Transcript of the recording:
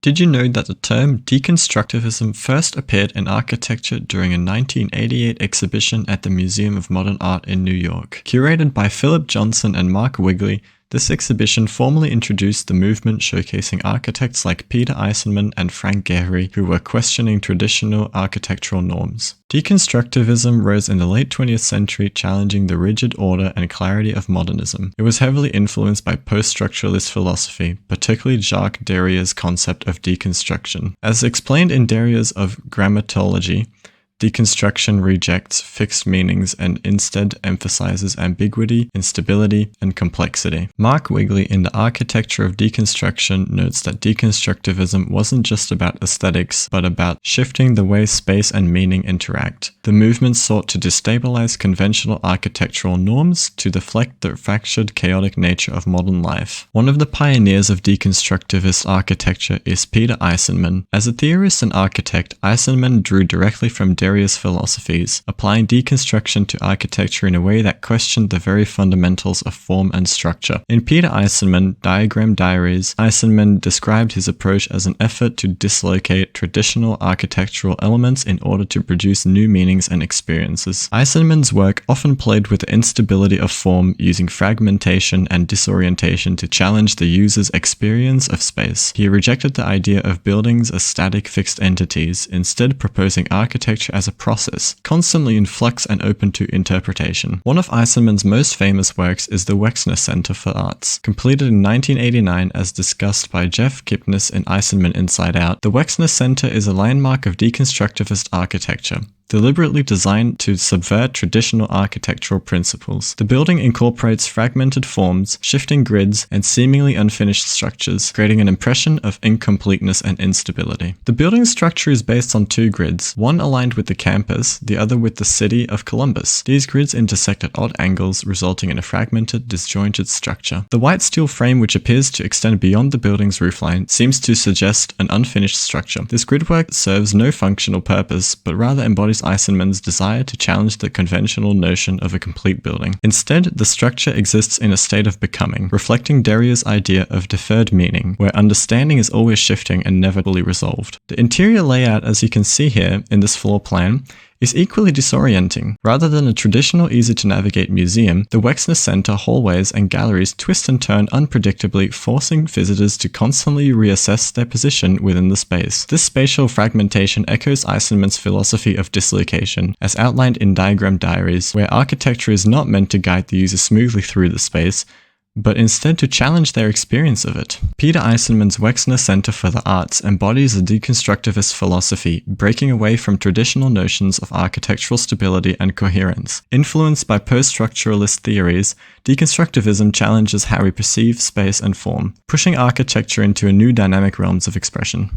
Did you know that the term deconstructivism first appeared in architecture during a 1988 exhibition at the Museum of Modern Art in New York? Curated by Philip Johnson and Mark Wigley, this exhibition formally introduced the movement, showcasing architects like Peter Eisenman and Frank Gehry who were questioning traditional architectural norms. Deconstructivism rose in the late 20th century, challenging the rigid order and clarity of modernism. It was heavily influenced by post-structuralist philosophy, particularly Jacques Derrida's concept of deconstruction. As explained in Derrida's of Grammatology, deconstruction rejects fixed meanings and instead emphasizes ambiguity, instability, and complexity. Mark Wigley in The Architecture of Deconstruction notes that deconstructivism wasn't just about aesthetics, but about shifting the way space and meaning interact. The movement sought to destabilize conventional architectural norms to deflect the fractured, chaotic nature of modern life. One of the pioneers of deconstructivist architecture is Peter Eisenman. As a theorist and architect, Eisenman drew directly from Derrida's philosophies, applying deconstruction to architecture in a way that questioned the very fundamentals of form and structure. In Peter Eisenman, Diagram Diaries, Eisenman described his approach as an effort to dislocate traditional architectural elements in order to produce new meanings and experiences. Eisenman's work often played with the instability of form, using fragmentation and disorientation to challenge the user's experience of space. He rejected the idea of buildings as static, fixed entities, instead proposing architecture as a process, constantly in flux and open to interpretation. One of Eisenman's most famous works is the Wexner Center for Arts. Completed in 1989 as discussed by Jeff Kipnis in Eisenman Inside Out, the Wexner Center is a landmark of deconstructivist architecture, deliberately designed to subvert traditional architectural principles. The building incorporates fragmented forms, shifting grids, and seemingly unfinished structures, creating an impression of incompleteness and instability. The building's structure is based on two grids, one aligned with the campus, the other with the city of Columbus. These grids intersect at odd angles, resulting in a fragmented, disjointed structure. The white steel frame, which appears to extend beyond the building's roofline, seems to suggest an unfinished structure. This gridwork serves no functional purpose, but rather embodies Eisenman's desire to challenge the conventional notion of a complete building. Instead, the structure exists in a state of becoming, reflecting Derrida's idea of deferred meaning, where understanding is always shifting and never fully resolved. The interior layout, as you can see here in this floor plan, is equally disorienting. Rather than a traditional easy-to-navigate museum, the Wexner Center hallways and galleries twist and turn unpredictably, forcing visitors to constantly reassess their position within the space. This spatial fragmentation echoes Eisenman's philosophy of dislocation, as outlined in Diagram Diaries, where architecture is not meant to guide the user smoothly through the space, but instead to challenge their experience of it. Peter Eisenman's Wexner Center for the Arts embodies a deconstructivist philosophy, breaking away from traditional notions of architectural stability and coherence. Influenced by post-structuralist theories, deconstructivism challenges how we perceive space and form, pushing architecture into a new dynamic realms of expression.